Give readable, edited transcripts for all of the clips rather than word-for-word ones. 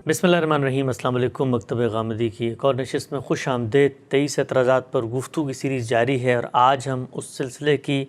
بسم اللہ الرحمن الرحیم۔ السلام علیکم۔ مکتب غامدی کی ایک اور نشست میں خوش آمدید۔ 23 اعتراضات پر گفتگو کی سیریز جاری ہے اور آج ہم اس سلسلے کی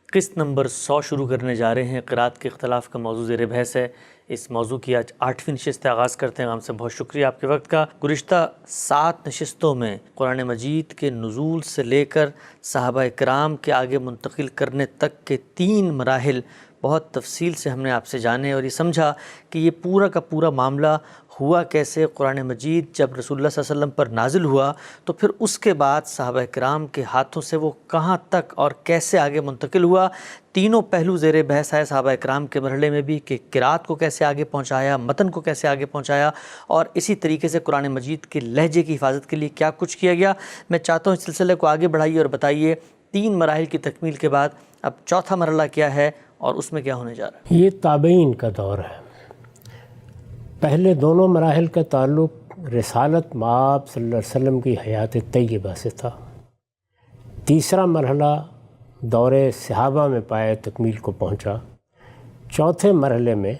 قسط نمبر 100 شروع کرنے جا رہے ہیں۔ قرات کے اختلاف کا موضوع زیر بحث ہے۔ اس موضوع کی آج 8ویں نشست آغاز کرتے ہیں۔ ہم سے بہت شکریہ آپ کے وقت کا۔ گزشتہ 7 نشستوں میں قرآن مجید کے نزول سے لے کر صحابہ کرام کے آگے منتقل کرنے تک کے 3 مراحل بہت تفصیل سے ہم نے آپ سے جانے اور یہ سمجھا کہ یہ پورا کا پورا معاملہ ہوا کیسے۔ قرآن مجید جب رسول اللہ صلی اللہ علیہ وسلم پر نازل ہوا تو پھر اس کے بعد صحابہ کرام کے ہاتھوں سے وہ کہاں تک اور کیسے آگے منتقل ہوا۔ تینوں پہلو زیر بحث ہے صحابہ کرام کے مرحلے میں بھی کہ قرات کو کیسے آگے پہنچایا، متن کو کیسے آگے پہنچایا، اور اسی طریقے سے قرآن مجید کے لہجے کی حفاظت کے لیے کیا کچھ کیا گیا۔ میں چاہتا ہوں اس سلسلے کو آگے بڑھائیے اور بتائیے 3 مراحل کی تکمیل کے بعد اب چوتھا مرحلہ کیا ہے اور اس میں کیا ہونے جا رہا ہے۔ یہ تابعین کا دور ہے۔ پہلے دونوں مراحل کا تعلق رسالت مآب صلی اللہ علیہ وسلم کی حیات طیبہ سے تھا۔ تیسرا مرحلہ دور صحابہ میں پائے تکمیل کو پہنچا۔ چوتھے مرحلے میں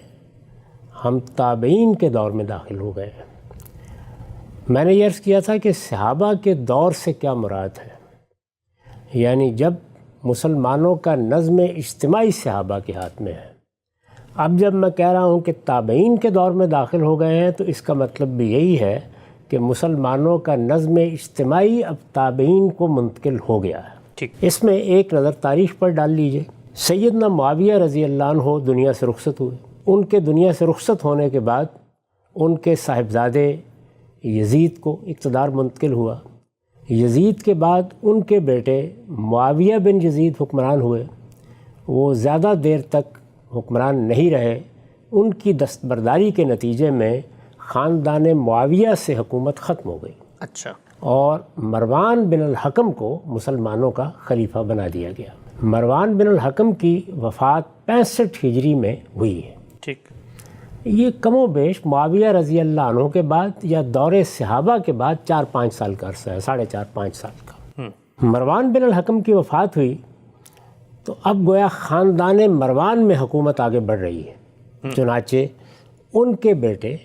ہم تابعین کے دور میں داخل ہو گئے۔ میں نے یہ عرض کیا تھا کہ صحابہ کے دور سے کیا مراد ہے، یعنی جب مسلمانوں کا نظم اجتماعی صحابہ کے ہاتھ میں ہے۔ اب جب میں کہہ رہا ہوں کہ تابعین کے دور میں داخل ہو گئے ہیں تو اس کا مطلب بھی یہی ہے کہ مسلمانوں کا نظم اجتماعی اب تابعین کو منتقل ہو گیا ہے۔ اس میں ایک نظر تاریخ پر ڈال لیجئے۔ سیدنا معاویہ رضی اللہ عنہ دنیا سے رخصت ہوئے۔ ان کے دنیا سے رخصت ہونے کے بعد ان کے صاحبزادے یزید کو اقتدار منتقل ہوا۔ یزید کے بعد ان کے بیٹے معاویہ بن یزید حکمران ہوئے۔ وہ زیادہ دیر تک حکمران نہیں رہے۔ ان کی دستبرداری کے نتیجے میں خاندان معاویہ سے حکومت ختم ہو گئی۔ اچھا۔ اور مروان بن الحکم کو مسلمانوں کا خلیفہ بنا دیا گیا۔ مروان بن الحکم کی وفات 65 ہجری میں ہوئی ہے۔ ٹھیک۔ یہ کم و بیش معاویہ رضی اللہ عنہ کے بعد یا دور صحابہ کے بعد 4-5 سال کا عرصہ ہے، 4.5-5 سال کا۔ مروان بن الحکم کی وفات ہوئی تو اب گویا خاندان مروان میں حکومت آگے بڑھ رہی ہے۔ چنانچہ ان کے بیٹے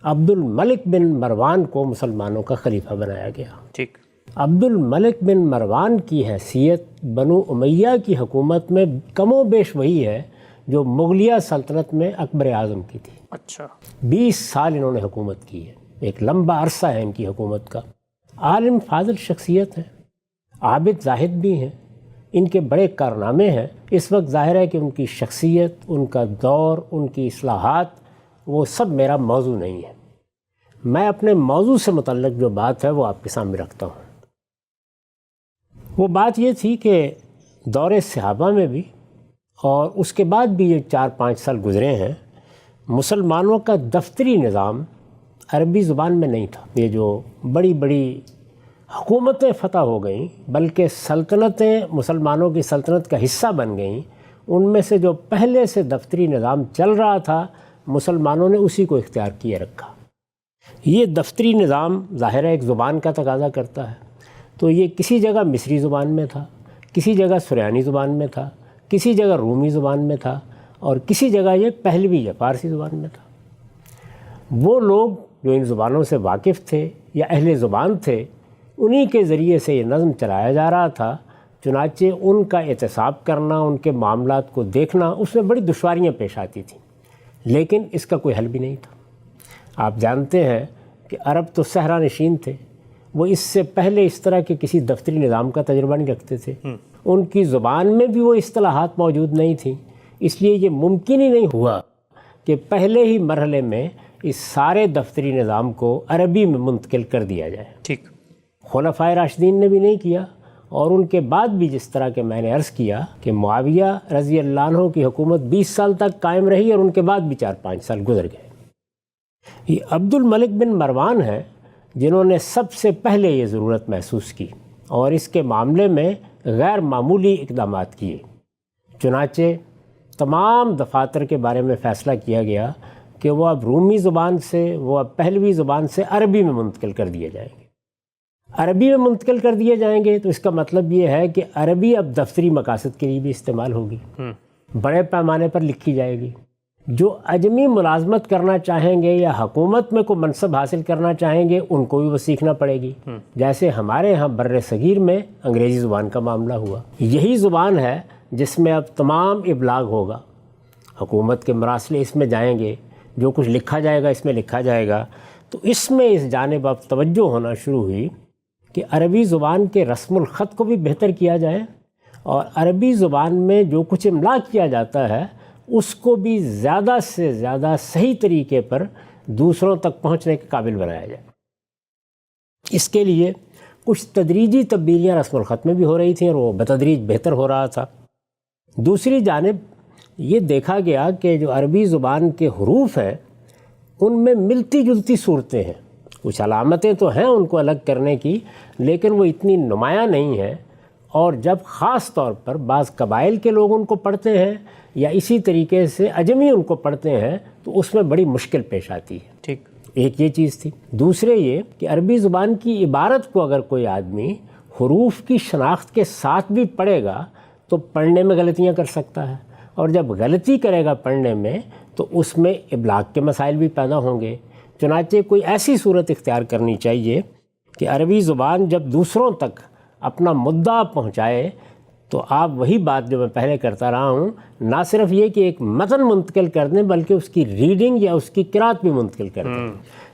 عبد الملک بن مروان کو مسلمانوں کا خلیفہ بنایا گیا۔ ٹھیک۔ عبد الملک بن مروان کی حیثیت بنو امیہ کی حکومت میں کم و بیش وہی ہے جو مغلیہ سلطنت میں اکبر اعظم کی تھی۔ اچھا۔ 20 سال انہوں نے حکومت کی ہے، ایک لمبا عرصہ ہے ان کی حکومت کا۔ عالم فاضل شخصیت ہیں، عابد زاہد بھی ہیں، ان کے بڑے کارنامے ہیں۔ اس وقت ظاہر ہے کہ ان کی شخصیت، ان کا دور، ان کی اصلاحات، وہ سب میرا موضوع نہیں ہے۔ میں اپنے موضوع سے متعلق جو بات ہے وہ آپ کے سامنے رکھتا ہوں۔ وہ بات یہ تھی کہ دور صحابہ میں بھی اور اس کے بعد بھی یہ 4-5 سال گزرے ہیں، مسلمانوں کا دفتری نظام عربی زبان میں نہیں تھا۔ یہ جو بڑی بڑی حکومتیں فتح ہو گئیں، بلکہ سلطنتیں مسلمانوں کی سلطنت کا حصہ بن گئیں، ان میں سے جو پہلے سے دفتری نظام چل رہا تھا مسلمانوں نے اسی کو اختیار کیے رکھا۔ یہ دفتری نظام ظاہر ہے ایک زبان کا تقاضا کرتا ہے، تو یہ کسی جگہ مصری زبان میں تھا، کسی جگہ سریانی زبان میں تھا، کسی جگہ رومی زبان میں تھا، اور کسی جگہ یہ پہلوی یا فارسی زبان میں تھا۔ وہ لوگ جو ان زبانوں سے واقف تھے یا اہل زبان تھے، انہی کے ذریعے سے یہ نظم چلایا جا رہا تھا۔ چنانچہ ان کا احتساب کرنا، ان کے معاملات کو دیکھنا، اس میں بڑی دشواریاں پیش آتی تھیں، لیکن اس کا کوئی حل بھی نہیں تھا۔ آپ جانتے ہیں کہ عرب تو صحرا نشین تھے، وہ اس سے پہلے اس طرح کے کسی دفتری نظام کا تجربہ نہیں رکھتے تھے۔ ان کی زبان میں بھی وہ اصطلاحات موجود نہیں تھیں، اس لیے یہ ممکن ہی نہیں ہوا کہ پہلے ہی مرحلے میں اس سارے دفتری نظام کو عربی میں منتقل کر دیا جائے۔ ٹھیک۔ خلفائے راشدین نے بھی نہیں کیا، اور ان کے بعد بھی جس طرح کہ میں نے عرض کیا کہ معاویہ رضی اللہ عنہ کی حکومت 20 سال تک قائم رہی اور ان کے بعد بھی 4-5 سال گزر گئے۔ یہ عبد الملک بن مروان ہیں جنہوں نے سب سے پہلے یہ ضرورت محسوس کی اور اس کے معاملے میں غیر معمولی اقدامات کیے۔ چنانچہ تمام دفاتر کے بارے میں فیصلہ کیا گیا کہ وہ اب رومی زبان سے، وہ اب پہلوی زبان سے عربی میں منتقل کر دیے جائیں گے۔ عربی میں منتقل کر دیے جائیں گے تو اس کا مطلب یہ ہے کہ عربی اب دفتری مقاصد کے لیے بھی استعمال ہوگی، بڑے پیمانے پر لکھی جائے گی۔ جو اجمی ملازمت کرنا چاہیں گے یا حکومت میں کوئی منصب حاصل کرنا چاہیں گے ان کو بھی وہ سیکھنا پڑے گی. جیسے ہمارے ہاں بر صغیر میں انگریزی زبان کا معاملہ ہوا. یہی زبان ہے جس میں اب تمام ابلاغ ہوگا. حکومت کے مراسلے اس میں جائیں گے, جو کچھ لکھا جائے گا اس میں لکھا جائے گا. تو اس میں اس جانب اب توجہ ہونا شروع ہوئی کہ عربی زبان کے رسم الخط کو بھی بہتر کیا جائے اور عربی زبان میں جو کچھ املا کیا جاتا ہے اس کو بھی زیادہ سے زیادہ صحیح طریقے پر دوسروں تک پہنچنے کے قابل بنایا جائے. اس کے لیے کچھ تدریجی تبدیلیاں رسم الخط میں بھی ہو رہی تھیں اور وہ بتدریج بہتر ہو رہا تھا. دوسری جانب یہ دیکھا گیا کہ جو عربی زبان کے حروف ہیں ان میں ملتی جلتی صورتیں ہیں. کچھ علامتیں تو ہیں ان کو الگ کرنے کی, لیکن وہ اتنی نمایاں نہیں ہیں. اور جب خاص طور پر بعض قبائل کے لوگ ان کو پڑھتے ہیں یا اسی طریقے سے اجمی ان کو پڑھتے ہیں تو اس میں بڑی مشکل پیش آتی ہے. ٹھیک, ایک یہ چیز تھی. دوسرے یہ کہ عربی زبان کی عبارت کو اگر کوئی آدمی حروف کی شناخت کے ساتھ بھی پڑھے گا تو پڑھنے میں غلطیاں کر سکتا ہے, اور جب غلطی کرے گا پڑھنے میں تو اس میں ابلاغ کے مسائل بھی پیدا ہوں گے. چنانچہ کوئی ایسی صورت اختیار کرنی چاہیے کہ عربی زبان جب دوسروں تک اپنا مدعا پہنچائے تو آپ وہی بات جو میں پہلے کرتا رہا ہوں, نہ صرف یہ کہ ایک متن منتقل کر دیں بلکہ اس کی ریڈنگ یا اس کی قرات بھی منتقل کر دیں.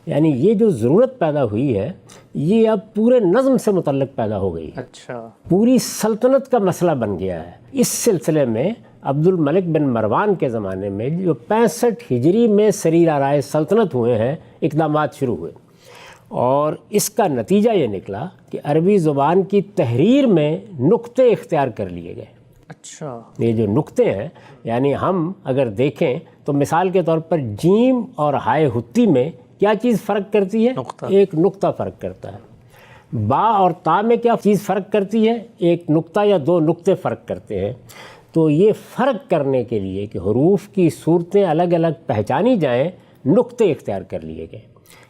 یعنی یہ جو ضرورت پیدا ہوئی ہے یہ اب پورے نظم سے متعلق پیدا ہو گئی ہے. اچھا, پوری سلطنت کا مسئلہ بن گیا ہے. اس سلسلے میں عبد الملک بن مروان کے زمانے میں جو 65 ہجری میں سریر آرائے سلطنت ہوئے ہیں اقدامات شروع ہوئے, اور اس کا نتیجہ یہ نکلا کہ عربی زبان کی تحریر میں نقطے اختیار کر لیے گئے. اچھا, یہ جو نقطے ہیں یعنی ہم اگر دیکھیں تو مثال کے طور پر جیم اور ہائے ہتی میں کیا چیز فرق کرتی ہے؟ نقطہ. ایک نقطہ فرق کرتا ہے. با اور تا میں کیا چیز فرق کرتی ہے؟ ایک نقطہ یا دو نقطے فرق کرتے ہیں. تو یہ فرق کرنے کے لیے کہ حروف کی صورتیں الگ الگ پہچانی جائیں نقطے اختیار کر لیے گئے.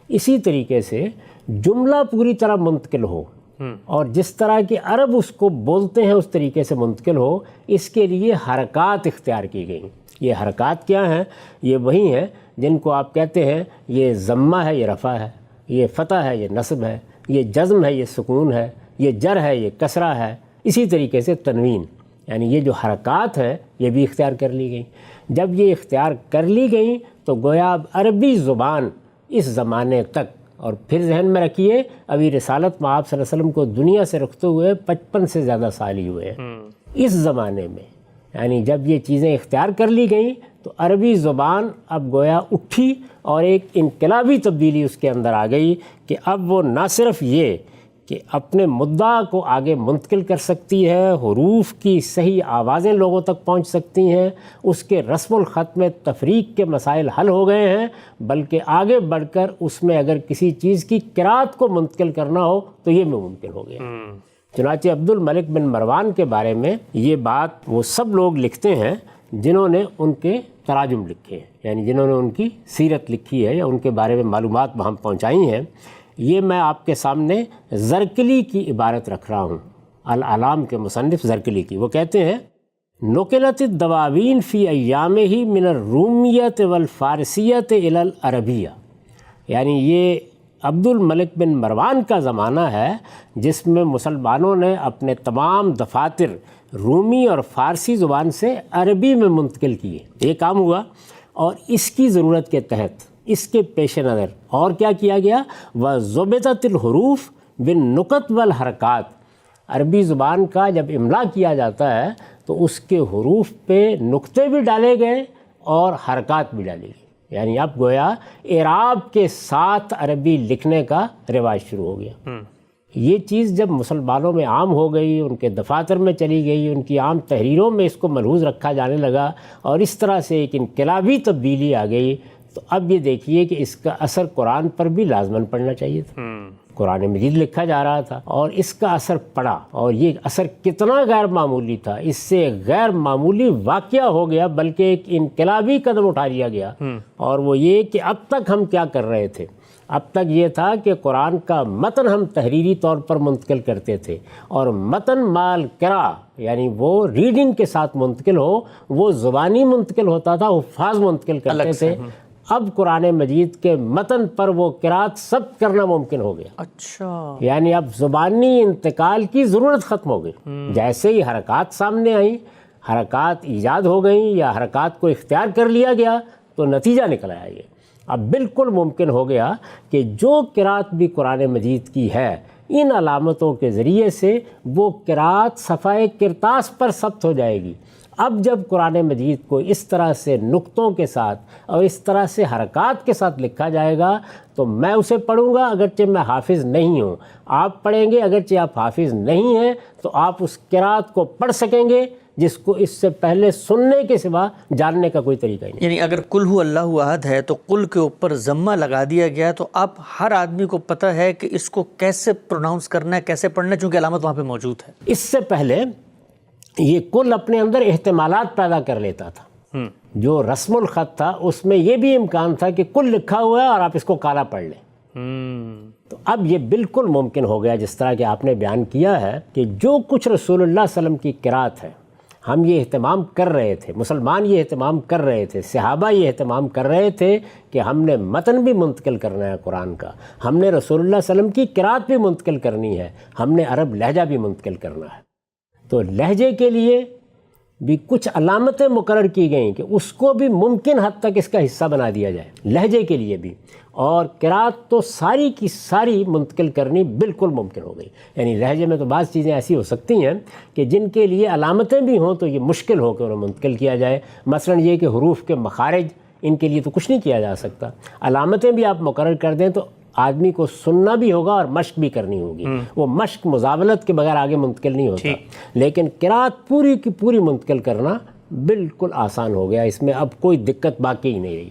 اسی طریقے سے جملہ پوری طرح منتقل ہو اور جس طرح کہ عرب اس کو بولتے ہیں اس طریقے سے منتقل ہو, اس کے لیے حرکات اختیار کی گئیں. یہ حرکات کیا ہیں؟ یہ وہی ہیں جن کو آپ کہتے ہیں یہ ضمہ ہے یہ رفع ہے, یہ فتح ہے یہ نصب ہے, یہ جزم ہے یہ سکون ہے, یہ جر ہے یہ کسرہ ہے. اسی طریقے سے تنوین, یعنی یہ جو حرکات ہیں یہ بھی اختیار کر لی گئیں. جب یہ اختیار کر لی گئیں تو گویا اب عربی زبان اس زمانے تک, اور پھر ذہن میں رکھیے ابھی رسالت میں آپ صلی اللہ علیہ وسلم کو دنیا سے رخصت ہوئے 55 سے زیادہ سال ہی ہوئے ہیں. اس زمانے میں یعنی جب یہ چیزیں اختیار کر لی گئیں تو عربی زبان اب گویا اٹھی اور ایک انقلابی تبدیلی اس کے اندر آ گئی کہ اب وہ نہ صرف یہ کہ اپنے مدعا کو آگے منتقل کر سکتی ہے, حروف کی صحیح آوازیں لوگوں تک پہنچ سکتی ہیں, اس کے رسم الخط میں تفریق کے مسائل حل ہو گئے ہیں, بلکہ آگے بڑھ کر اس میں اگر کسی چیز کی قرات کو منتقل کرنا ہو تو یہ ممکن ہو گیا. چنانچہ عبد الملک بن مروان کے بارے میں یہ بات وہ سب لوگ لکھتے ہیں جنہوں نے ان کے تراجم لکھے ہیں, یعنی جنہوں نے ان کی سیرت لکھی ہے یا ان کے بارے میں معلومات وہاں پہنچائی ہیں. یہ میں آپ کے سامنے زرکلی کی عبارت رکھ رہا ہوں, العلام کے مصنف زرکلی کی. وہ کہتے ہیں نقلت الدواوین فی ایامہ من الرومیت والفارسیت الی العربیہ, یعنی یہ عبد الملک بن مروان کا زمانہ ہے جس میں مسلمانوں نے اپنے تمام دفاتر رومی اور فارسی زبان سے عربی میں منتقل کیے. یہ کام ہوا اور اس کی ضرورت کے تحت اس کے پیش نظر اور کیا کیا گیا؟ وَضُبِطَتِ الْحُرُوفِ بِالنُّقَطِ وَالْحَرَكَاتِ, عربی زبان کا جب املا کیا جاتا ہے تو اس کے حروف پہ نقطے بھی ڈالے گئے اور حرکات بھی ڈالی گئی. یعنی اب گویا اعراب کے ساتھ عربی لکھنے کا رواج شروع ہو گیا. یہ چیز جب مسلمانوں میں عام ہو گئی, ان کے دفاتر میں چلی گئی, ان کی عام تحریروں میں اس کو ملحوظ رکھا جانے لگا اور اس طرح سے ایک انقلابی تبدیلی آ گئی, تو اب یہ دیکھیے کہ اس کا اثر قرآن پر بھی لازماً پڑنا چاہیے تھا. قرآن مجید لکھا جا رہا تھا اور اس کا اثر پڑا، اور یہ اثر کتنا غیر معمولی تھا، اس سے غیر معمولی واقعہ ہو گیا، بلکہ ایک انقلابی قدم اٹھا لیا گیا، اور وہ یہ کہ اب تک ہم کیا کر رہے تھے؟ اب تک یہ تھا کہ قرآن کا متن ہم تحریری طور پر منتقل کرتے تھے، اور متن مال قرا یعنی وہ ریڈنگ کے ساتھ منتقل ہو، وہ زبانی منتقل ہوتا تھا، حفاظ منتقل کرتے تھے۔ اب قرآن مجید کے متن پر وہ قرات ثبت کرنا ممکن ہو گیا۔ اچھا، یعنی اب زبانی انتقال کی ضرورت ختم ہو گئی۔ جیسے ہی حرکات سامنے آئیں، حرکات ایجاد ہو گئیں یا حرکات کو اختیار کر لیا گیا، تو نتیجہ نکل آیا یہ۔ اب بالکل ممکن ہو گیا کہ جو قرات بھی قرآن مجید کی ہے، ان علامتوں کے ذریعے سے وہ قرات صفحہ کرتاس پر ثبت ہو جائے گی۔ اب جب قرآن مجید کو اس طرح سے نقطوں کے ساتھ اور اس طرح سے حرکات کے ساتھ لکھا جائے گا تو میں اسے پڑھوں گا، اگرچہ میں حافظ نہیں ہوں، آپ پڑھیں گے اگرچہ آپ حافظ نہیں ہیں، تو آپ اس قرات کو پڑھ سکیں گے جس کو اس سے پہلے سننے کے سوا جاننے کا کوئی طریقہ ہی نہیں۔ یعنی اگر قل ہو اللہ احد ہے تو قل کے اوپر ضمہ لگا دیا گیا، تو اب ہر آدمی کو پتہ ہے کہ اس کو کیسے پروناؤنس کرنا ہے، کیسے پڑھنا ہے، چونکہ علامت وہاں پہ موجود ہے۔ اس سے پہلے یہ کل اپنے اندر احتمالات پیدا کر لیتا تھا۔ جو رسم الخط تھا اس میں یہ بھی امکان تھا کہ کل لکھا ہوا ہے اور آپ اس کو کالا پڑھ لیں۔ تو اب یہ بالکل ممکن ہو گیا، جس طرح کہ آپ نے بیان کیا ہے کہ جو کچھ رسول اللہ صلی اللہ علیہ وسلم کی قرات ہے، ہم یہ اہتمام کر رہے تھے، مسلمان یہ اہتمام کر رہے تھے، صحابہ یہ اہتمام کر رہے تھے کہ ہم نے متن بھی منتقل کرنا ہے قرآن کا، ہم نے رسول اللہ صلی اللہ علیہ وسلم کی قرات بھی منتقل کرنی ہے، ہم نے عرب لہجہ بھی منتقل کرنا ہے۔ تو لہجے کے لیے بھی کچھ علامتیں مقرر کی گئیں کہ اس کو بھی ممکن حد تک اس کا حصہ بنا دیا جائے، لہجے کے لیے بھی، اور قرات تو ساری کی ساری منتقل کرنی بالکل ممکن ہو گئی۔ یعنی لہجے میں تو بعض چیزیں ایسی ہو سکتی ہیں کہ جن کے لیے علامتیں بھی ہوں تو یہ مشکل ہو کہ انہیں منتقل کیا جائے، مثلا یہ کہ حروف کے مخارج، ان کے لیے تو کچھ نہیں کیا جا سکتا، علامتیں بھی آپ مقرر کر دیں تو آدمی کو سننا بھی ہوگا اور مشق بھی کرنی ہوگی، وہ مشق مزاولت کے بغیر آگے منتقل نہیں ہوتا، لیکن قرات پوری کی پوری منتقل کرنا بالکل آسان ہو گیا، اس میں اب کوئی دقت باقی ہی نہیں رہی۔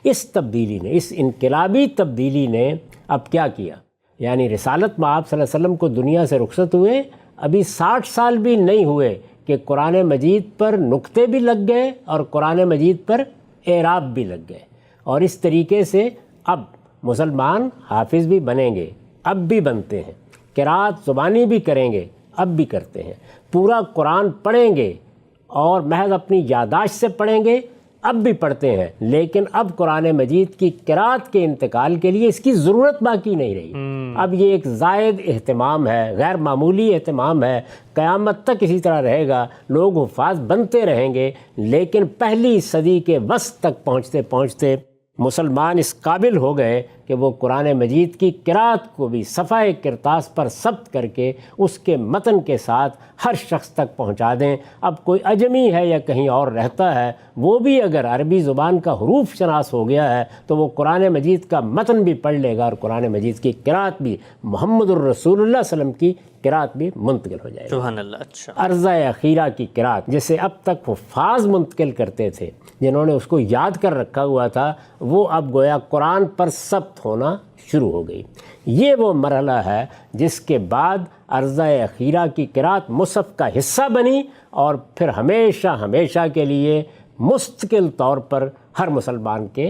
اس تبدیلی نے، اس انقلابی تبدیلی نے اب کیا کیا؟ یعنی رسالت مآب صلی اللہ علیہ وسلم کو دنیا سے رخصت ہوئے ابھی 60 سال بھی نہیں ہوئے کہ قرآن مجید پر نقطے بھی لگ گئے اور قرآن مجید پر اعراب بھی لگ گئے، اور اس طریقے سے اب مسلمان حافظ بھی بنیں گے، اب بھی بنتے ہیں، قرات زبانی بھی کریں گے، اب بھی کرتے ہیں، پورا قرآن پڑھیں گے اور محض اپنی یادداشت سے پڑھیں گے، اب بھی پڑھتے ہیں، لیکن اب قرآن مجید کی قرات کے انتقال کے لیے اس کی ضرورت باقی نہیں رہی۔ اب یہ ایک زائد اہتمام ہے، غیر معمولی اہتمام ہے، قیامت تک اسی طرح رہے گا، لوگ حفاظ بنتے رہیں گے، لیکن پہلی صدی کے وسط تک پہنچتے پہنچتے مسلمان اس قابل ہو گئے کہ وہ قرآن مجید کی قرات کو بھی صفحہ کرتاس پر ثبت کر کے اس کے متن کے ساتھ ہر شخص تک پہنچا دیں۔ اب کوئی اجمی ہے یا کہیں اور رہتا ہے، وہ بھی اگر عربی زبان کا حروف شناس ہو گیا ہے تو وہ قرآن مجید کا متن بھی پڑھ لے گا، اور قرآن مجید کی قرات بھی، محمد الرسول اللہ صلی اللہ علیہ وسلم کی قرات بھی منتقل ہو جائے گی۔ سبحان اللہ۔ اچھا، عرضہ اخیرہ کی قرات جسے اب تک حفاظ منتقل کرتے تھے، جنہوں نے اس کو یاد کر رکھا ہوا تھا، وہ اب گویا قرآن پر ثبت ہونا شروع ہو گئی۔ یہ وہ مرحلہ ہے جس کے بعد عرضہ اخیرہ کی قرات مصحف کا حصہ بنی، اور پھر ہمیشہ ہمیشہ کے لیے مستقل طور پر ہر مسلمان کے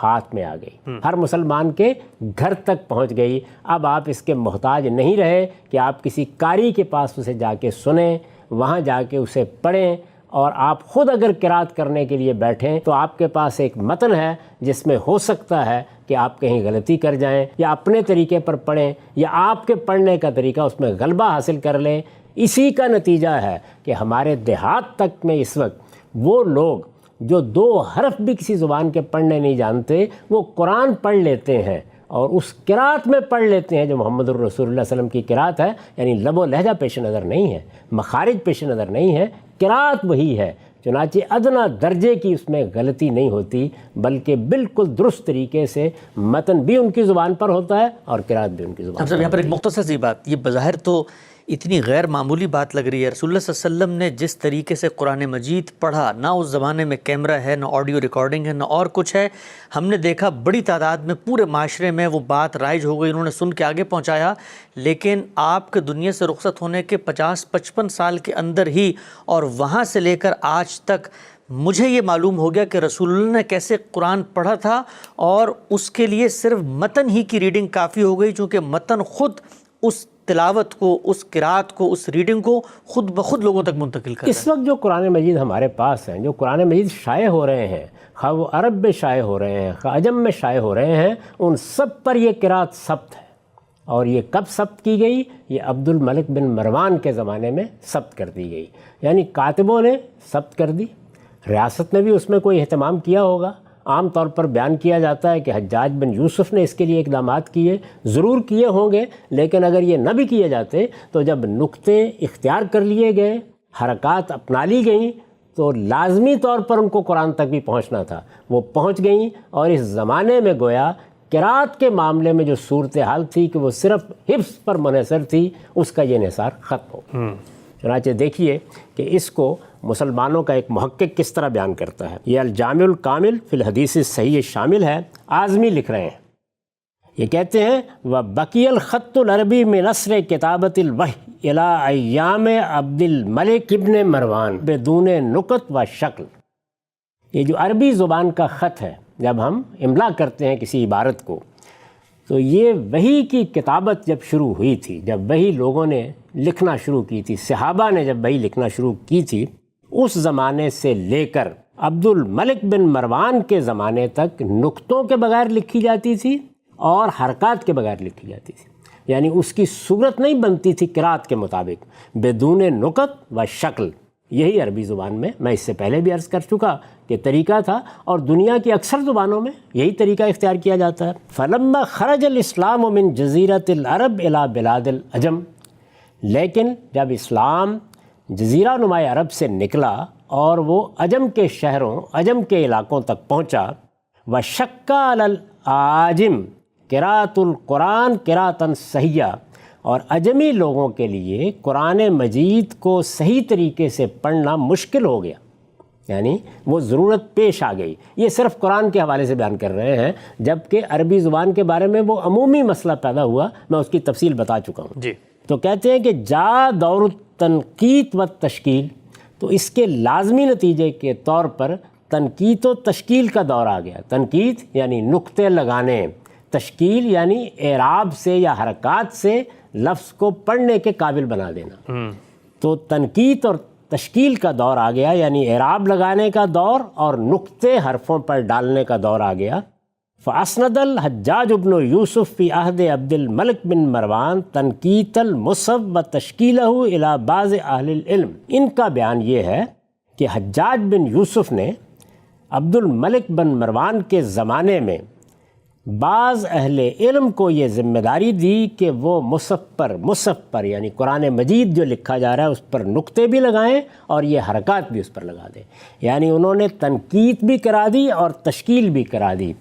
ہاتھ میں آ گئی، ہر مسلمان کے گھر تک پہنچ گئی۔ اب آپ اس کے محتاج نہیں رہے کہ آپ کسی قاری کے پاس اسے جا کے سنیں، وہاں جا کے اسے پڑھیں، اور آپ خود اگر قرات کرنے کے لیے بیٹھیں تو آپ کے پاس ایک متن ہے جس میں ہو سکتا ہے کہ آپ کہیں غلطی کر جائیں، یا اپنے طریقے پر پڑھیں، یا آپ کے پڑھنے کا طریقہ اس میں غلبہ حاصل کر لیں۔ اسی کا نتیجہ ہے کہ ہمارے دیہات تک میں اس وقت وہ لوگ جو 2 حرف بھی کسی زبان کے پڑھنے نہیں جانتے، وہ قرآن پڑھ لیتے ہیں اور اس قرات میں پڑھ لیتے ہیں جو محمد الرسول اللہ صلی اللہ علیہ وسلم کی قرات ہے۔ یعنی لب و لہجہ پیش نظر نہیں ہے، مخارج پیش نظر نہیں ہے، قرات وہی ہے، چنانچہ ادنا درجے کی اس میں غلطی نہیں ہوتی، بلکہ بالکل درست طریقے سے متن بھی ان کی زبان پر ہوتا ہے اور قرات بھی ان کی زبان پر۔ یہاں پر ایک مختصر سی بات، یہ بظاہر تو اتنی غیر معمولی بات لگ رہی ہے. رسول اللہ صلی اللہ علیہ وسلم نے جس طریقے سے قرآن مجید پڑھا، نہ اس زمانے میں کیمرہ ہے، نہ آڈیو ریکارڈنگ ہے، نہ اور کچھ ہے. ہم نے دیکھا بڑی تعداد میں پورے معاشرے میں وہ بات رائج ہو گئی، انہوں نے سن کے آگے پہنچایا. لیکن آپ کے دنیا سے رخصت ہونے کے 50-55 سال کے اندر ہی اور وہاں سے لے کر آج تک مجھے یہ معلوم ہو گیا کہ رسول اللہ نے کیسے قرآن پڑھا تھا، اور اس کے لیے صرف متن ہی کی ریڈنگ کافی ہو گئی، چونکہ متن خود اس تلاوت کو، اس قرات کو، اس ریڈنگ کو خود بخود لوگوں تک منتقل کر رہا ہے. اس وقت جو قرآن مجید ہمارے پاس ہیں، جو قرآن مجید شائع ہو رہے ہیں، خواہ وہ عرب میں شائع ہو رہے ہیں، خواہ عجم میں شائع ہو رہے ہیں، ان سب پر یہ قرات ثبت ہے. اور یہ کب ثبت کی گئی؟ یہ عبد الملک بن مروان کے زمانے میں ثبت کر دی گئی. یعنی کاتبوں نے ثبت کر دی، ریاست نے بھی اس میں کوئی اہتمام کیا ہوگا. عام طور پر بیان کیا جاتا ہے کہ حجاج بن یوسف نے اس کے لیے اقدامات کیے، ضرور کیے ہوں گے، لیکن اگر یہ نہ بھی کیے جاتے تو جب نقطے اختیار کر لیے گئے، حرکات اپنا لی گئیں، تو لازمی طور پر ان کو قرآن تک بھی پہنچنا تھا. وہ پہنچ گئیں، اور اس زمانے میں گویا قرات کے معاملے میں جو صورتحال تھی کہ وہ صرف حفظ پر منحصر تھی، اس کا یہ انحصار ختم ہو. چنانچہ دیکھیے کہ اس کو مسلمانوں کا ایک محقق کس طرح بیان کرتا ہے. یہ الجامع الکامل فی الحدیث الصحیح شامل ہے، اعظمی لکھ رہے ہیں. یہ کہتے ہیں وَبَقِيَ الْخَطُّ الْعَرَبِيُّ مِنْ عَصْرِ كِتَابَةِ الْوَحْيِ إِلَىٰ أَيَّامِ عبد الملک ابن مروان بدون نقط و شکل. یہ جو عربی زبان کا خط ہے، جب ہم املا کرتے ہیں کسی عبارت کو، تو یہ وحی کی کتابت جب شروع ہوئی تھی، جب وحی لوگوں نے لکھنا شروع کی تھی، صحابہ نے جب وحی لکھنا شروع کی تھی، اس زمانے سے لے کر عبد الملک بن مروان کے زمانے تک نقطوں کے بغیر لکھی جاتی تھی اور حرکات کے بغیر لکھی جاتی تھی. یعنی اس کی صورت نہیں بنتی تھی قرات کے مطابق، بدون نقط و شکل. یہی عربی زبان میں اس سے پہلے بھی عرض کر چکا کہ طریقہ تھا، اور دنیا کی اکثر زبانوں میں یہی طریقہ اختیار کیا جاتا ہے. فلما خرج الاسلام من جزیرۃ العرب الی بلاد العجم، لیکن جب اسلام جزیرہ نما عرب سے نکلا اور وہ عجم کے شہروں، عجم کے علاقوں تک پہنچا، وشق علی العاجم قراءۃ القرآن قراءۃ صحیحہ، اور عجمی لوگوں کے لیے قرآن مجید کو صحیح طریقے سے پڑھنا مشکل ہو گیا. یعنی وہ ضرورت پیش آ گئی. یہ صرف قرآن کے حوالے سے بیان کر رہے ہیں، جبکہ عربی زبان کے بارے میں وہ عمومی مسئلہ پیدا ہوا، میں اس کی تفصیل بتا چکا ہوں. جی. تو کہتے ہیں کہ جا دور التنقیط و تشکیل، تو اس کے لازمی نتیجے کے طور پر تنقیط و تشکیل کا دور آ گیا. تنقیط یعنی نقطے لگانے، تشکیل یعنی اعراب سے یا حرکات سے لفظ کو پڑھنے کے قابل بنا دینا. تو تنقیط اور تشکیل کا دور آ گیا، یعنی اعراب لگانے کا دور اور نقطے حرفوں پر ڈالنے کا دور آ گیا. فاسند الحجاج ابن یوسف فی عہد عبد الملک بن مروان تنقیط المصحف و تشکیلہ الی بعض اہل العلم. ان کا بیان یہ ہے کہ حجاج بن یوسف نے عبد الملک بن مروان کے زمانے میں بعض اہل علم کو یہ ذمہ داری دی کہ وہ مصحف پر یعنی قرآن مجید جو لکھا جا رہا ہے اس پر نقطے بھی لگائیں اور یہ حرکات بھی اس پر لگا دیں. یعنی انہوں نے تنقیط بھی کرا دی اور تشکیل بھی کرا دی.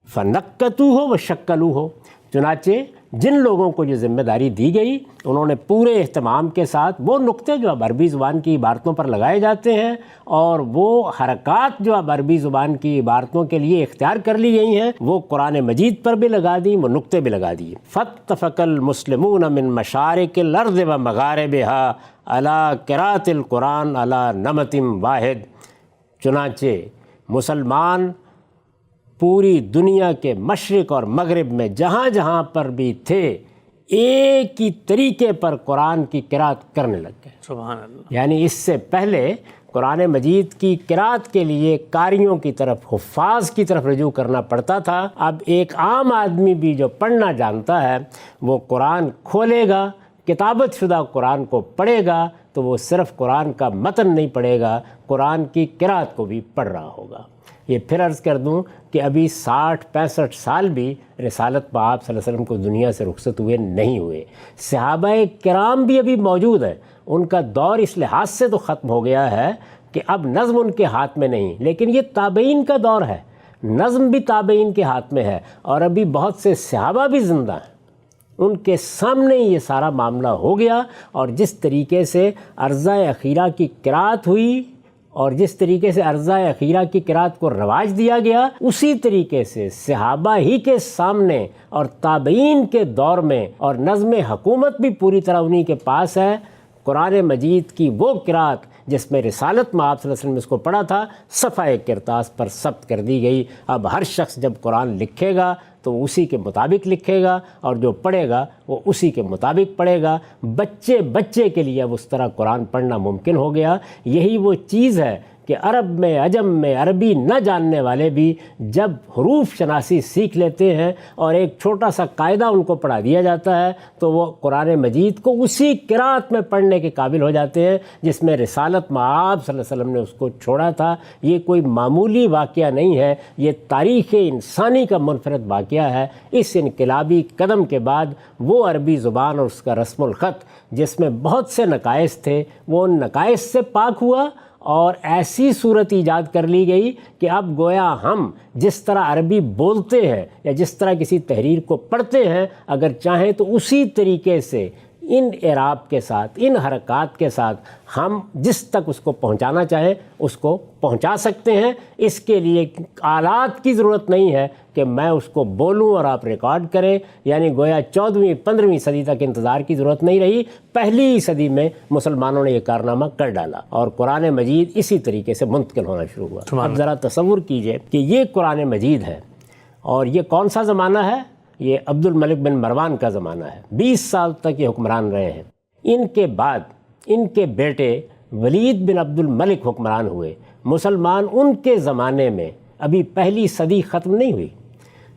فنقتوہ و شکلوہ، چنانچہ جن لوگوں کو یہ ذمہ داری دی گئی انہوں نے پورے اہتمام کے ساتھ وہ نقطے جو اب عربی زبان کی عبارتوں پر لگائے جاتے ہیں اور وہ حرکات جو اب عربی زبان کی عبارتوں کے لیے اختیار کر لی گئی ہیں وہ قرآن مجید پر بھی لگا دی، وہ نقطے بھی لگا دیے. فاتفق المسلمون من مشارق الارض و مغاربها علی قراءۃ القرآن علی نمط واحد. چنانچہ مسلمان پوری دنیا کے مشرق اور مغرب میں جہاں جہاں پر بھی تھے ایک ہی طریقے پر قرآن کی قرات کرنے لگ گئے. سبحان اللہ. یعنی اس سے پہلے قرآن مجید کی قرات کے لیے قاریوں کی طرف، حفاظ کی طرف رجوع کرنا پڑتا تھا. اب ایک عام آدمی بھی جو پڑھنا جانتا ہے وہ قرآن کھولے گا، کتابت شدہ قرآن کو پڑھے گا تو وہ صرف قرآن کا متن نہیں پڑھے گا، قرآن کی قرات کو بھی پڑھ رہا ہوگا. یہ پھر عرض کر دوں کہ ابھی 60-65 سال بھی رسالت پاک صلی اللہ علیہ وسلم کو دنیا سے رخصت ہوئے نہیں ہوئے. صحابہ کرام بھی ابھی موجود ہیں. ان کا دور اس لحاظ سے تو ختم ہو گیا ہے کہ اب نظم ان کے ہاتھ میں نہیں، لیکن یہ تابعین کا دور ہے، نظم بھی تابعین کے ہاتھ میں ہے، اور ابھی بہت سے صحابہ بھی زندہ ہیں. ان کے سامنے یہ سارا معاملہ ہو گیا، اور جس طریقے سے ارضہ اخیرہ کی قرأت ہوئی اور جس طریقے سے ارضہ اخیرہ کی قرأت کو رواج دیا گیا، اسی طریقے سے صحابہ ہی کے سامنے اور تابعین کے دور میں، اور نظم حکومت بھی پوری طرح انہی کے پاس ہے۔ قرآن مجید کی وہ قرأت جس میں رسالت میں آپ صلی اللہ علیہ وسلم نے اس کو پڑھا تھا، صفحہ کرتاس پر ثبت کر دی گئی۔ اب ہر شخص جب قرآن لکھے گا تو وہ اسی کے مطابق لکھے گا، اور جو پڑھے گا وہ اسی کے مطابق پڑھے گا۔ بچے کے لیے اب اس طرح قرآن پڑھنا ممکن ہو گیا۔ یہی وہ چیز ہے کہ عرب میں، عجم میں عربی نہ جاننے والے بھی جب حروف شناسی سیکھ لیتے ہیں اور ایک چھوٹا سا قاعدہ ان کو پڑھا دیا جاتا ہے تو وہ قرآن مجید کو اسی قرأت میں پڑھنے کے قابل ہو جاتے ہیں جس میں رسالت مآب صلی اللہ علیہ وسلم نے اس کو چھوڑا تھا۔ یہ کوئی معمولی واقعہ نہیں ہے، یہ تاریخ انسانی کا منفرد واقعہ ہے۔ اس انقلابی قدم کے بعد وہ عربی زبان اور اس کا رسم الخط جس میں بہت سے نقائص تھے، وہ ان نقائص سے پاک ہوا، اور ایسی صورت ایجاد کر لی گئی کہ اب گویا ہم جس طرح عربی بولتے ہیں یا جس طرح کسی تحریر کو پڑھتے ہیں، اگر چاہیں تو اسی طریقے سے ان اعراب کے ساتھ، ان حرکات کے ساتھ ہم جس تک اس کو پہنچانا چاہیں اس کو پہنچا سکتے ہیں۔ اس کے لیے آلات کی ضرورت نہیں ہے کہ میں اس کو بولوں اور آپ ریکارڈ کریں، یعنی گویا 14ویں 15ویں صدی تک انتظار کی ضرورت نہیں رہی۔ پہلی صدی میں مسلمانوں نے یہ کارنامہ کر ڈالا اور قرآن مجید اسی طریقے سے منتقل ہونا شروع ہوا۔ اب ذرا تصور کیجئے کہ یہ قرآن مجید ہے، اور یہ کون سا زمانہ ہے؟ یہ عبد الملک بن مروان کا زمانہ ہے۔ 20 سال تک یہ حکمران رہے ہیں۔ ان کے بعد ان کے بیٹے ولید بن عبد الملک حکمران ہوئے۔ مسلمان ان کے زمانے میں ابھی پہلی صدی ختم نہیں ہوئی،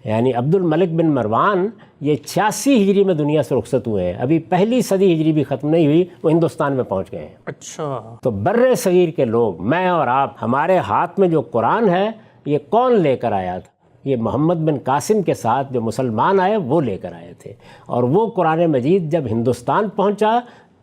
یعنی عبد الملک بن مروان یہ 86 ہجری میں دنیا سے رخصت ہوئے ہیں، ابھی پہلی صدی ہجری بھی ختم نہیں ہوئی، وہ ہندوستان میں پہنچ گئے ہیں۔ اچھا، تو بر صغیر کے لوگ، میں اور آپ، ہمارے ہاتھ میں جو قرآن ہے یہ کون لے کر آیا تھا؟ یہ محمد بن قاسم کے ساتھ جو مسلمان آئے وہ لے کر آئے تھے، اور وہ قرآن مجید جب ہندوستان پہنچا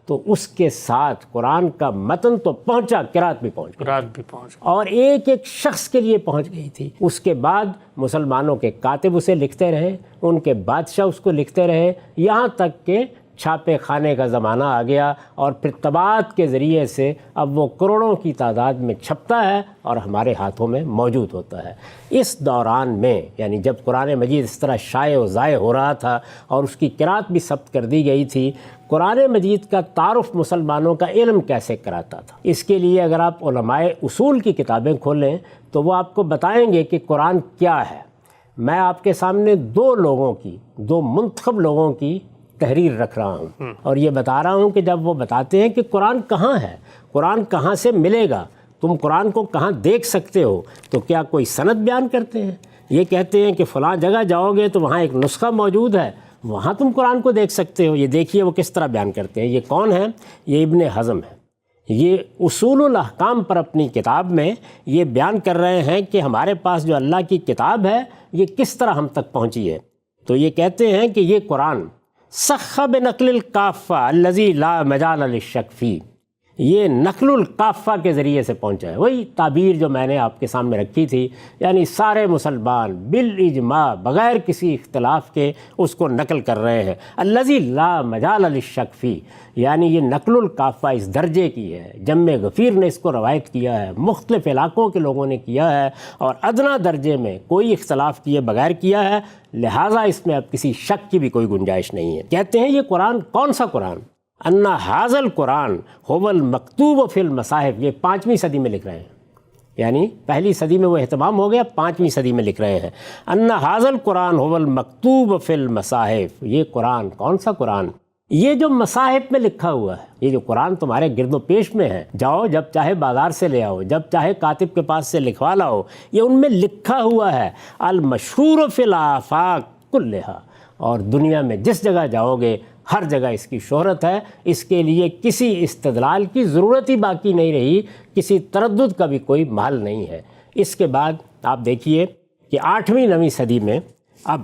تو اس کے ساتھ قرآن کا متن تو پہنچا، قرأت بھی پہنچ اور ایک ایک شخص کے لیے پہنچ گئی تھی۔ اس کے بعد مسلمانوں کے کاتب اسے لکھتے رہے، ان کے بادشاہ اس کو لکھتے رہے، یہاں تک کہ چھاپے خانے کا زمانہ آ گیا، اور پھر طباعت کے ذریعے سے اب وہ کروڑوں کی تعداد میں چھپتا ہے اور ہمارے ہاتھوں میں موجود ہوتا ہے۔ اس دوران میں، یعنی جب قرآن مجید اس طرح شائع و ضائع ہو رہا تھا اور اس کی قرأت بھی ثبت کر دی گئی تھی، قرآن مجید کا تعارف مسلمانوں کا علم کیسے کراتا تھا؟ اس کے لیے اگر آپ علماء اصول کی کتابیں کھولیں تو وہ آپ کو بتائیں گے کہ قرآن کیا ہے۔ میں آپ کے سامنے دو منتخب لوگوں کی تحریر رکھ رہا ہوں، اور یہ بتا رہا ہوں کہ جب وہ بتاتے ہیں کہ قرآن کہاں ہے، قرآن کہاں سے ملے گا، تم قرآن کو کہاں دیکھ سکتے ہو، تو کیا کوئی سند بیان کرتے ہیں؟ یہ کہتے ہیں کہ فلاں جگہ جاؤ گے تو وہاں ایک نسخہ موجود ہے، وہاں تم قرآن کو دیکھ سکتے ہو۔ یہ دیکھیے وہ کس طرح بیان کرتے ہیں۔ یہ کون ہے؟ یہ ابن حزم ہے۔ یہ اصول الاحکام پر اپنی کتاب میں یہ بیان کر رہے ہیں کہ ہمارے پاس جو اللہ کی کتاب ہے یہ کس طرح ہم تک پہنچی ہے۔ تو یہ کہتے ہیں کہ یہ قرآن سخ بنقل الکافہ الذی لا مجال للشک فی، یہ نقل الکافہ کے ذریعے سے پہنچا ہے۔ وہی تعبیر جو میں نے آپ کے سامنے رکھی تھی، یعنی سارے مسلمان بالاجماع بغیر کسی اختلاف کے اس کو نقل کر رہے ہیں۔ الذی لا مجال للشک فی، یعنی یہ نقل الکافہ اس درجے کی ہے، جم غفیر نے اس کو روایت کیا ہے، مختلف علاقوں کے لوگوں نے کیا ہے، اور ادنا درجے میں کوئی اختلاف کیے بغیر کیا ہے، لہٰذا اس میں اب کسی شک کی بھی کوئی گنجائش نہیں ہے۔ کہتے ہیں یہ قرآن کون سا قرآن؟ ان ھذا القرآن هو المکتوب فی المصاحف، یہ 5ویں صدی میں لکھ رہے ہیں، یعنی پہلی صدی میں وہ اہتمام ہو گیا، 5ویں صدی میں لکھ رہے ہیں۔ ان ھذا القرآن هو المکتوب فی المصاحف، یہ قرآن کون سا قرآن؟ یہ جو مصاحف میں لکھا ہوا ہے، یہ جو قرآن تمہارے گرد و پیش میں ہے، جاؤ جب چاہے بازار سے لے آؤ، جب چاہے کاتب کے پاس سے لکھوا لاؤ، یہ ان میں لکھا ہوا ہے۔ المشہور فی الآفاق کلھا، اور دنیا میں جس جگہ جاؤ گے ہر جگہ اس کی شہرت ہے، اس کے لیے کسی استدلال کی ضرورت ہی باقی نہیں رہی، کسی تردد کا بھی کوئی محل نہیں ہے۔ اس کے بعد آپ دیکھیے کہ 8ویں 9ویں صدی میں اب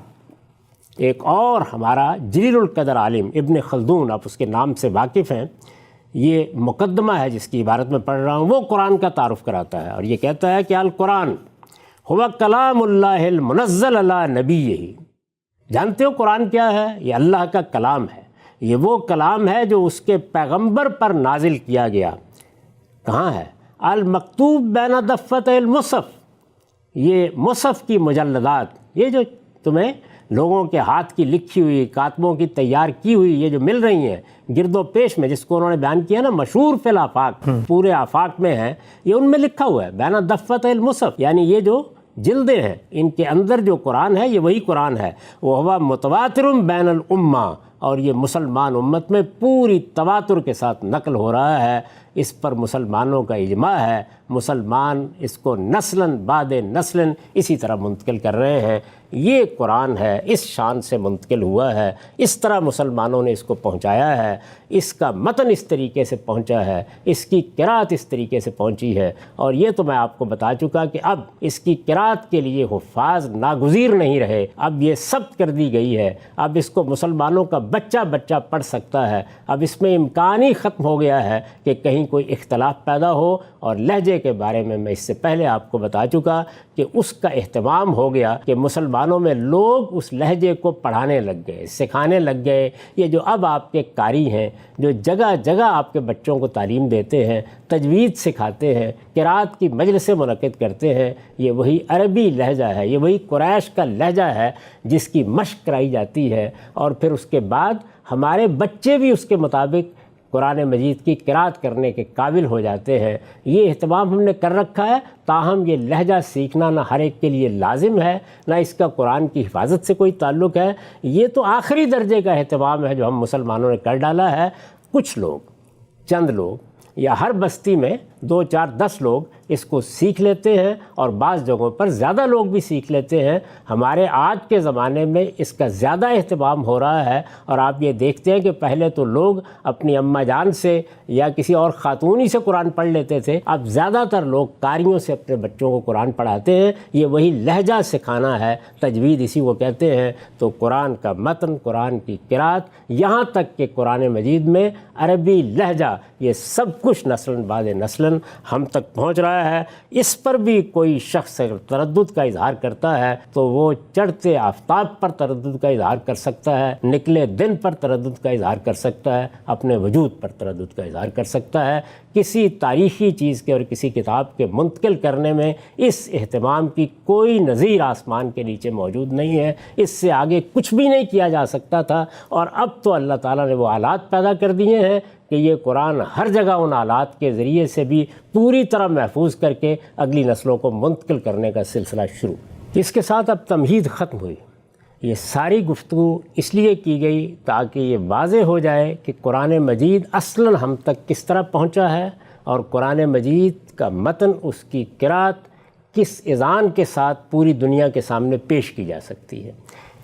ایک اور ہمارا جلیل القدر عالم ابن خلدون، آپ اس کے نام سے واقف ہیں، یہ مقدمہ ہے جس کی عبارت میں پڑھ رہا ہوں، وہ قرآن کا تعارف کراتا ہے، اور یہ کہتا ہے کہ القرآن هو کلام اللہ المنزل علی نبیہ، جانتے ہو قرآن کیا ہے؟ یہ اللہ کا کلام ہے، یہ وہ کلام ہے جو اس کے پیغمبر پر نازل کیا گیا۔ کہاں ہے؟ المکتوب بین دفت المصحف، یہ مصحف کی مجلدات، یہ جو تمہیں لوگوں کے ہاتھ کی لکھی ہوئی، کاتبوں کی تیار کی ہوئی یہ جو مل رہی ہیں گرد و پیش میں، جس کو انہوں نے بیان کیا نا مشہور فی الآفاق، پورے آفاق میں ہیں، یہ ان میں لکھا ہوا ہے بین دفت المصحف، یعنی یہ جو جلدیں ہیں ان کے اندر جو قرآن ہے یہ وہی قرآن ہے۔ وہ متواتر بین الامہ، اور یہ مسلمان امت میں پوری تواتر کے ساتھ نقل ہو رہا ہے، اس پر مسلمانوں کا اجماع ہے، مسلمان اس کو نسلاً بعد نسلاً اسی طرح منتقل کر رہے ہیں۔ یہ قرآن ہے، اس شان سے منتقل ہوا ہے، اس طرح مسلمانوں نے اس کو پہنچایا ہے، اس کا متن اس طریقے سے پہنچا ہے، اس کی قرأت اس طریقے سے پہنچی ہے۔ اور یہ تو میں آپ کو بتا چکا کہ اب اس کی قرأت کے لیے حفاظ ناگزیر نہیں رہے، اب یہ ثبت کر دی گئی ہے، اب اس کو مسلمانوں کا بچہ بچہ پڑھ سکتا ہے، اب اس میں امکان ہی ختم ہو گیا ہے کہ کہیں کوئی اختلاف پیدا ہو۔ اور لہجے کے بارے میں اس سے پہلے آپ کو بتا چکا کہ اس کا اہتمام ہو گیا کہ مسلمانوں میں لوگ اس لہجے کو پڑھانے لگ گئے، سکھانے لگ گئے۔ یہ جو اب آپ کے قاری ہیں، جو جگہ جگہ آپ کے بچوں کو تعلیم دیتے ہیں، تجوید سکھاتے ہیں، قرأت کی مجلسیں منعقد کرتے ہیں، یہ وہی عربی لہجہ ہے، یہ وہی قریش کا لہجہ ہے جس کی مشق کرائی جاتی ہے، اور پھر اس کے بعد ہمارے بچے بھی اس کے مطابق قرآن مجید کی قرأت کرنے کے قابل ہو جاتے ہیں۔ یہ اہتمام ہم نے کر رکھا ہے، تاہم یہ لہجہ سیکھنا نہ ہر ایک کے لیے لازم ہے، نہ اس کا قرآن کی حفاظت سے کوئی تعلق ہے۔ یہ تو آخری درجے کا اہتمام ہے جو ہم مسلمانوں نے کر ڈالا ہے۔ کچھ لوگ، چند لوگ، یا ہر بستی میں 2 4 10 لوگ اس کو سیکھ لیتے ہیں، اور بعض جگہوں پر زیادہ لوگ بھی سیکھ لیتے ہیں۔ ہمارے آج کے زمانے میں اس کا زیادہ اہتمام ہو رہا ہے، اور آپ یہ دیکھتے ہیں کہ پہلے تو لوگ اپنی اماں جان سے یا کسی اور خاتونی سے قرآن پڑھ لیتے تھے، اب زیادہ تر لوگ قاریوں سے اپنے بچوں کو قرآن پڑھاتے ہیں۔ یہ وہی لہجہ سکھانا ہے، تجوید اسی کو کہتے ہیں۔ تو قرآن کا متن، قرآن کی قرأت، یہاں تک کہ قرآن مجید میں عربی لہجہ، یہ سب کچھ نسلاً بعد نسلاً ہم تک پہنچ رہا ہے۔ اس پر بھی کوئی شخص اگر تردد کا اظہار کرتا ہے تو وہ چڑھتے آفتاب پر تردد کا اظہار کر سکتا ہے، نکلے دن پر تردد کا اظہار کر سکتا ہے، اپنے وجود پر تردد کا اظہار کر سکتا ہے۔ کسی تاریخی چیز کے اور کسی کتاب کے منتقل کرنے میں اس اہتمام کی کوئی نظیر آسمان کے نیچے موجود نہیں ہے۔ اس سے آگے کچھ بھی نہیں کیا جا سکتا تھا، اور اب تو اللہ تعالیٰ نے وہ آلات پیدا کر دیے ہیں کہ یہ قرآن ہر جگہ ان آلات کے ذریعے سے بھی پوری طرح محفوظ کر کے اگلی نسلوں کو منتقل کرنے کا سلسلہ شروع۔ اس کے ساتھ اب تمہید ختم ہوئی۔ یہ ساری گفتگو اس لیے کی گئی تاکہ یہ واضح ہو جائے کہ قرآن مجید اصلاً ہم تک کس طرح پہنچا ہے، اور قرآن مجید کا متن، اس کی قرأت کس اذان کے ساتھ پوری دنیا کے سامنے پیش کی جا سکتی ہے۔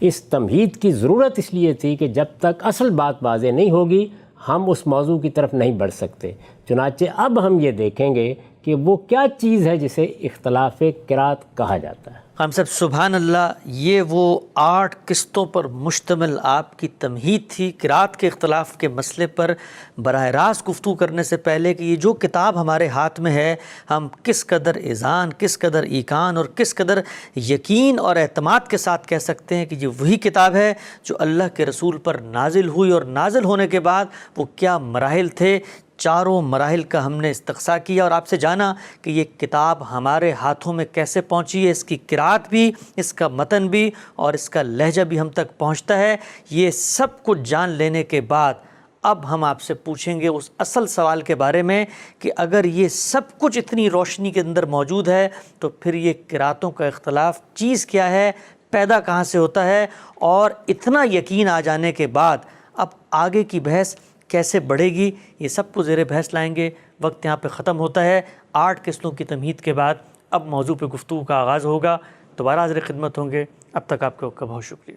اس تمہید کی ضرورت اس لیے تھی کہ جب تک اصل بات واضح نہیں ہوگی ہم اس موضوع کی طرف نہیں بڑھ سکتے۔ چنانچہ اب ہم یہ دیکھیں گے کہ وہ کیا چیز ہے جسے اختلاف قرأت کہا جاتا ہے۔ خان صاحب سبحان اللہ، یہ وہ 8 قسطوں پر مشتمل آپ کی تمہید تھی قرأت کے اختلاف کے مسئلے پر۔ براہ راست گفتگو کرنے سے پہلے کہ یہ جو کتاب ہمارے ہاتھ میں ہے، ہم کس قدر اذعان، کس قدر ایقان اور کس قدر یقین اور اعتماد کے ساتھ کہہ سکتے ہیں کہ یہ وہی کتاب ہے جو اللہ کے رسول پر نازل ہوئی، اور نازل ہونے کے بعد وہ کیا مراحل تھے، چاروں مراحل کا ہم نے استقصاء کیا، اور آپ سے جانا کہ یہ کتاب ہمارے ہاتھوں میں کیسے پہنچی ہے، اس کی قرأت بھی، اس کا متن بھی، اور اس کا لہجہ بھی ہم تک پہنچتا ہے۔ یہ سب کچھ جان لینے کے بعد اب ہم آپ سے پوچھیں گے اس اصل سوال کے بارے میں کہ اگر یہ سب کچھ اتنی روشنی کے اندر موجود ہے تو پھر یہ قرأتوں کا اختلاف چیز کیا ہے، پیدا کہاں سے ہوتا ہے، اور اتنا یقین آ جانے کے بعد اب آگے کی بحث کیسے بڑھے گی، یہ سب کو زیر بحث لائیں گے۔ وقت یہاں پہ ختم ہوتا ہے۔ 8 قسطوں کی تمہید کے بعد اب موضوع پہ گفتگو کا آغاز ہوگا۔ دوبارہ حاضر خدمت ہوں گے، اب تک آپ کا بہت شکریہ۔